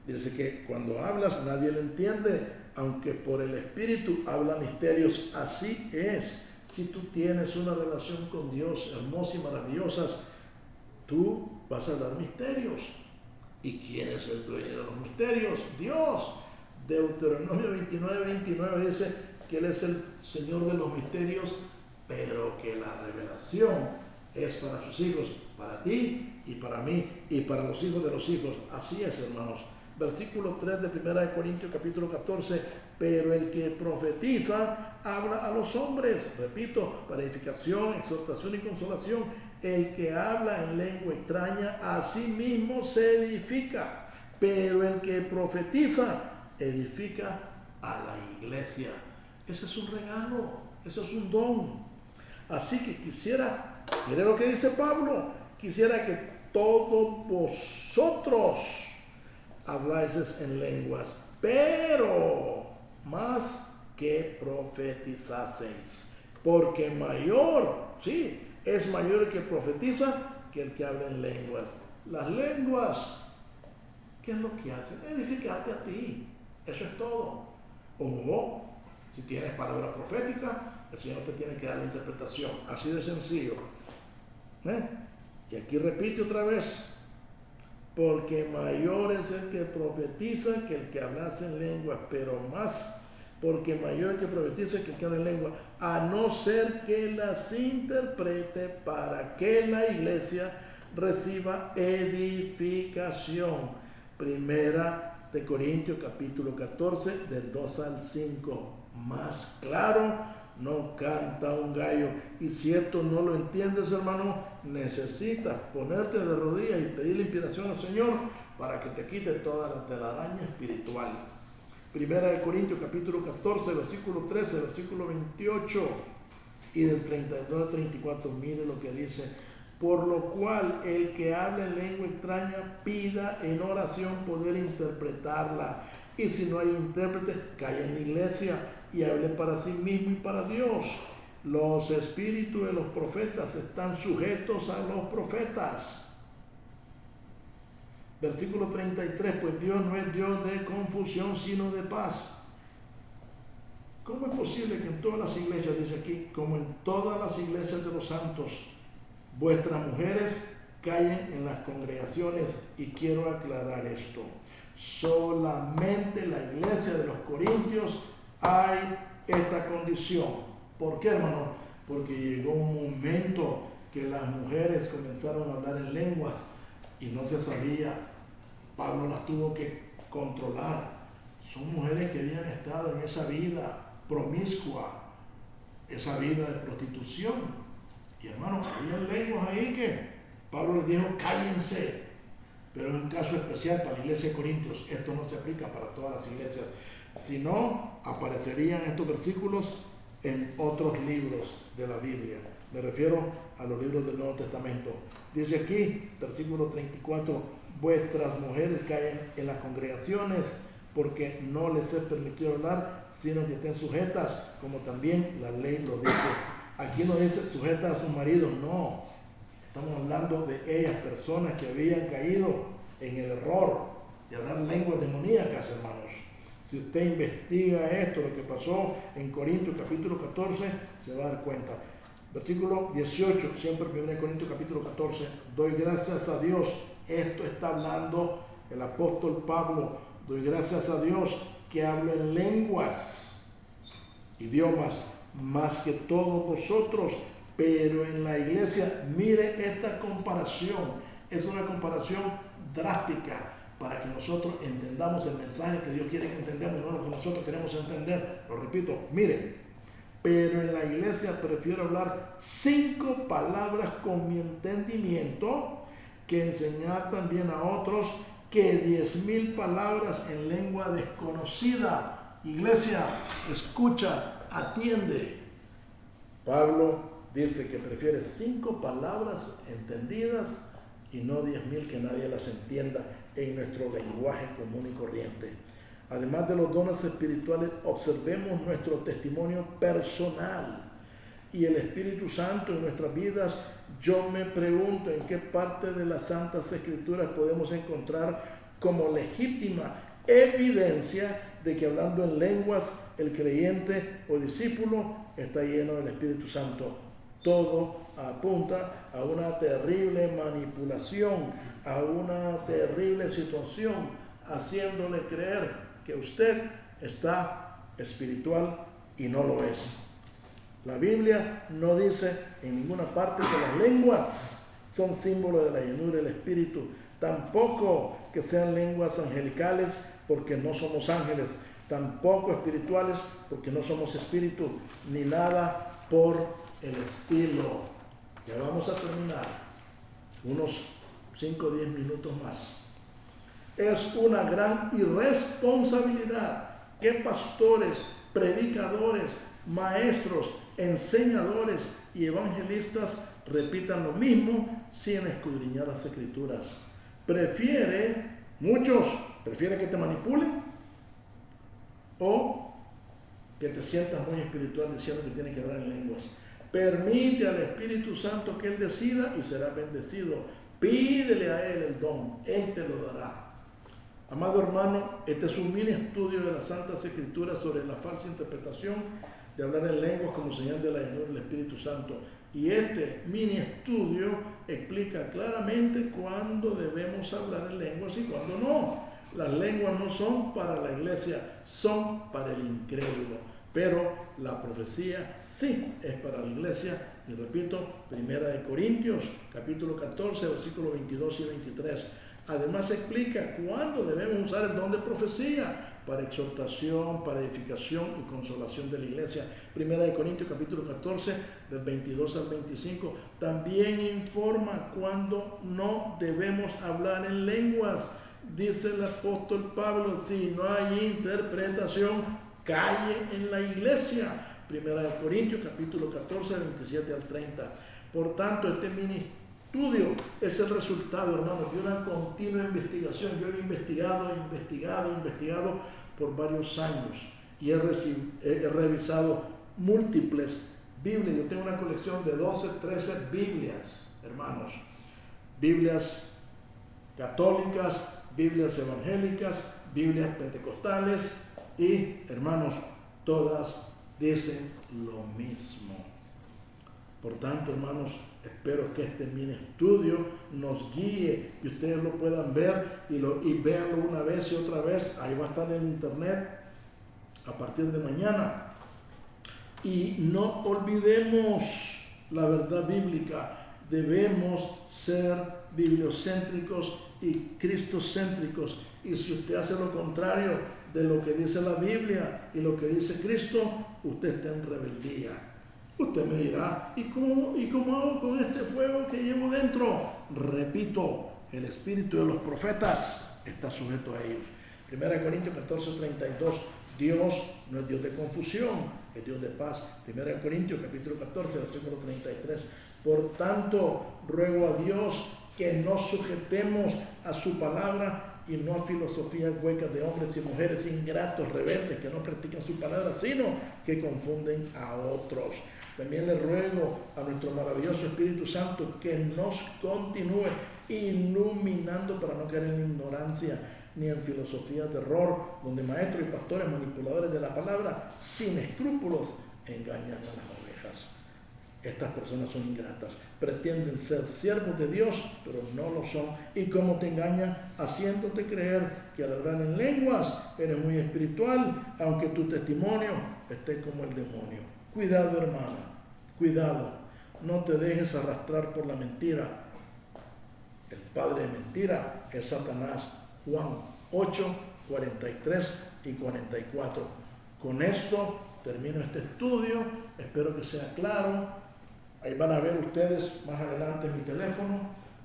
Dice que cuando hablas nadie lo entiende, aunque por el Espíritu habla misterios. Así es. Si tú tienes una relación con Dios hermosa y maravillosa, tú vas a hablar misterios. ¿Y quién es el dueño de los misterios? Dios. Deuteronomio 29 dice que Él es el Señor de los misterios, pero que la revelación es para sus hijos, para ti y para mí y para los hijos de los hijos. Así es, hermanos. Versículo 3 de 1 Corintios capítulo 14, pero el que profetiza habla a los hombres, repito, para edificación, exhortación y consolación. El que habla en lengua extraña a sí mismo se edifica, pero el que profetiza edifica a la iglesia. Ese es un regalo, ese es un don. Así que quisiera, mire lo que dice Pablo, quisiera que todos vosotros habláis en lenguas, pero más que profetizaseis, porque mayor, sí, es mayor el que profetiza que el que habla en lenguas. Las lenguas, ¿qué es lo que hacen? Edificarte a ti, eso es todo. O si tienes palabra profética, el Señor te tiene que dar la interpretación, así de sencillo. Y aquí repite otra vez, porque mayor es el que profetiza que el que hablase en lengua, pero más, porque mayor el que profetiza que el que habla en lengua, a no ser que las interprete para que la iglesia reciba edificación. Primera de Corintios capítulo 14 del 2 al 5. Más claro no canta un gallo. Y si esto no lo entiendes, hermano, necesitas ponerte de rodillas y pedirle inspiración al Señor para que te quite toda la telaraña espiritual. Primera de Corintios capítulo 14, versículo 13, versículo 28 y del 32 al 34. Mire lo que dice: por lo cual el que habla en lengua extraña pida en oración poder interpretarla, y si no hay intérprete, calla en la iglesia y hable para sí mismo y para Dios. Los espíritus de los profetas están sujetos a los profetas. Versículo 33, pues Dios no es Dios de confusión, sino de paz. ¿Cómo es posible que en todas las iglesias, dice aquí, como en todas las iglesias de los santos, vuestras mujeres callen en las congregaciones? Y quiero aclarar esto: solamente en la iglesia de los Corintios hay esta condición. ¿Por qué, hermano? Porque llegó un momento que las mujeres comenzaron a hablar en lenguas y no se sabía. Pablo las tuvo que controlar. Son mujeres que habían estado en esa vida promiscua, esa vida de prostitución. Y hermano, había lenguas ahí que Pablo les dijo: cállense. Pero es un caso especial para la iglesia de Corintios. Esto no se aplica para todas las iglesias. Si no, aparecerían estos versículos en otros libros de la Biblia. Me refiero a los libros del Nuevo Testamento. Dice aquí, versículo 34, vuestras mujeres callen en las congregaciones, porque no les es permitido hablar, sino que estén sujetas, como también la ley lo dice. Aquí no dice sujetas a sus maridos, no. Estamos hablando de ellas, personas que habían caído en el error de hablar lenguas demoníacas, hermanos. Si usted investiga esto, lo que pasó en Corintios capítulo 14, se va a dar cuenta. Versículo 18, siempre 1 Corintios capítulo 14, doy gracias a Dios. Esto está hablando el apóstol Pablo. Doy gracias a Dios que hablo en lenguas, idiomas, más que todos vosotros. Pero en la iglesia, mire esta comparación. Es una comparación drástica para que nosotros entendamos el mensaje que Dios quiere que entendamos, no lo que nosotros queremos entender. Lo repito, mire. Pero en la iglesia prefiero hablar 5 palabras con mi entendimiento que enseñar también a otros que 10,000 palabras en lengua desconocida. Iglesia, escucha, atiende. Pablo dice que prefiere 5 palabras entendidas y no 10,000 que nadie las entienda en nuestro lenguaje común y corriente. Además de los dones espirituales, observemos nuestro testimonio personal y el Espíritu Santo en nuestras vidas. Yo me pregunto en qué parte de las Santas Escrituras podemos encontrar como legítima evidencia de que hablando en lenguas el creyente o discípulo está lleno del Espíritu Santo. Todo apunta a una terrible manipulación, a una terrible situación, haciéndole creer que usted está espiritual y no lo es. La Biblia no dice en ninguna parte que las lenguas son símbolo de la llenura del Espíritu, tampoco que sean lenguas angelicales, porque no somos ángeles, tampoco espirituales, porque no somos espíritu, ni nada por el estilo. Ya vamos a terminar, unos 5 o 10 minutos más. Es una gran irresponsabilidad que pastores, predicadores, maestros, enseñadores y evangelistas repitan lo mismo sin escudriñar las Escrituras. Muchos prefieren que te manipulen o que te sientas muy espiritual diciendo que tienes que hablar en lenguas. Permite al Espíritu Santo que Él decida y será bendecido. Pídele a Él el don, Él te lo dará. Amado hermano, este es un mini estudio de las Santas Escrituras sobre la falsa interpretación de hablar en lenguas como señal de la llenura del Espíritu Santo. Y este mini estudio explica claramente cuándo debemos hablar en lenguas y cuándo no. Las lenguas no son para la iglesia, son para el incrédulo. Pero la profecía sí es para la iglesia. Y repito, 1 Corintios, capítulo 14, versículos 22 y 23. Además explica cuándo debemos usar el don de profecía para exhortación, para edificación y consolación de la iglesia. 1 Corintios capítulo 14, del 22 al 25. También informa cuándo no debemos hablar en lenguas. Dice el apóstol Pablo, si no hay interpretación, calle en la iglesia. 1 Corintios capítulo 14, 27 al 30. Por tanto, este mini estudio es el resultado, hermanos, de una continua investigación. Yo he investigado por varios años y he revisado múltiples Biblias. Yo tengo una colección de 12, 13 Biblias, hermanos. Biblias católicas, Biblias evangélicas, Biblias pentecostales y, hermanos, todas dicen lo mismo. Por tanto, hermanos, espero que este mini estudio nos guíe y ustedes lo puedan ver y véanlo una vez y otra vez. Ahí va a estar en internet a partir de mañana. Y no olvidemos la verdad bíblica. Debemos ser bibliocéntricos y cristocéntricos. Y si usted hace lo contrario de lo que dice la Biblia y lo que dice Cristo, usted está en rebeldía. Usted me dirá, ¿y cómo hago con este fuego que llevo dentro? Repito, el espíritu de los profetas está sujeto a ellos. 1 Corintios 14, 32. Dios no es Dios de confusión, es Dios de paz. 1 Corintios capítulo 14, versículo 33. Por tanto, ruego a Dios que nos sujetemos a su palabra y no a filosofías huecas de hombres y mujeres ingratos, rebeldes, que no practican su palabra, sino que confunden a otros. También le ruego a nuestro maravilloso Espíritu Santo que nos continúe iluminando para no caer en ignorancia ni en filosofías de error, donde maestros y pastores manipuladores de la palabra sin escrúpulos engañan a las ovejas. Estas personas son ingratas, pretenden ser siervos de Dios, pero no lo son. Y como te engañan, haciéndote creer que al hablar en lenguas eres muy espiritual, aunque tu testimonio esté como el demonio. Cuidado, hermana, cuidado, no te dejes arrastrar por la mentira. El padre de mentira es Satanás. Juan 8, 43 y 44. Con esto termino este estudio, espero que sea claro. Ahí van a ver ustedes más adelante mi teléfono.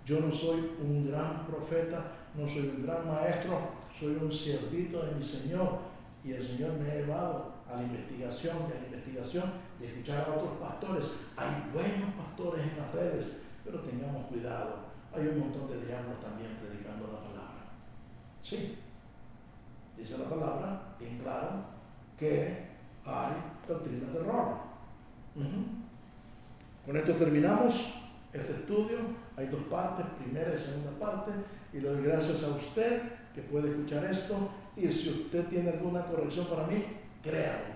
Yo no soy un gran profeta, no soy un gran maestro, soy un siervito de mi Señor. Y el Señor me ha llevado a la investigación de escuchar a otros pastores. Hay buenos pastores en las redes, pero tengamos cuidado. Hay un montón de diablos también predicando la palabra. Sí, dice la palabra, bien claro, que hay doctrinas de error. Con esto terminamos este estudio. Hay dos partes, primera y segunda parte, y le doy gracias a usted que puede escuchar esto. Y si usted tiene alguna corrección para mí, créalo,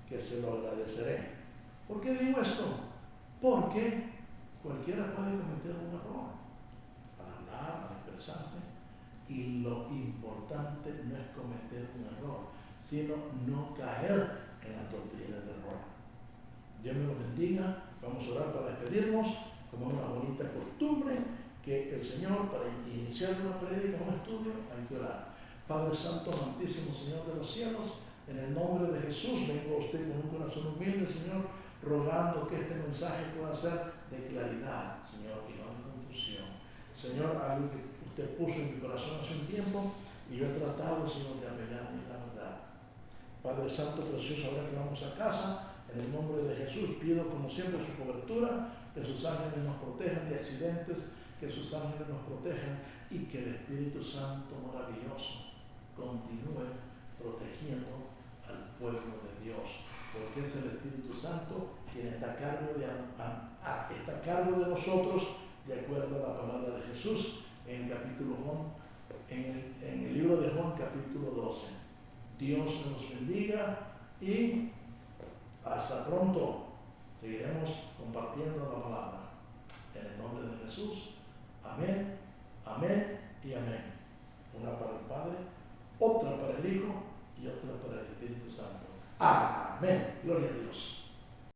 que se lo agradeceré. ¿Por qué digo esto? Porque cualquiera puede cometer un error al hablar, al expresarse, y lo importante no es cometer un error, sino no caer en la doctrina del error. Dios me lo bendiga. Vamos a orar para despedirnos, como una bonita costumbre, que el Señor, para iniciar una prédica, un estudio, hay que orar. Padre Santo, amantísimo Señor de los cielos, en el nombre de Jesús vengo a usted con un corazón humilde, Señor, rogando que este mensaje pueda ser de claridad, Señor, y no de confusión. Señor, algo que usted puso en mi corazón hace un tiempo y yo he tratado, Señor, de apegarme a la verdad. Padre Santo, precioso, ahora que vamos a casa, en el nombre de Jesús pido como siempre su cobertura, que sus ángeles nos protejan de accidentes, que sus ángeles nos protejan y que el Espíritu Santo maravilloso continúe protegiendo al pueblo de Dios, porque es el Espíritu Santo quien está a cargo de nosotros, de acuerdo a la palabra de Jesús en el libro de Juan capítulo 12. Dios nos bendiga y hasta pronto. seguiremos compartiendo la palabra. En el nombre de Jesús. Amén, amén y amén. Una para el Padre, otra para el Hijo y otra para el Espíritu Santo. Amén. Gloria a Dios.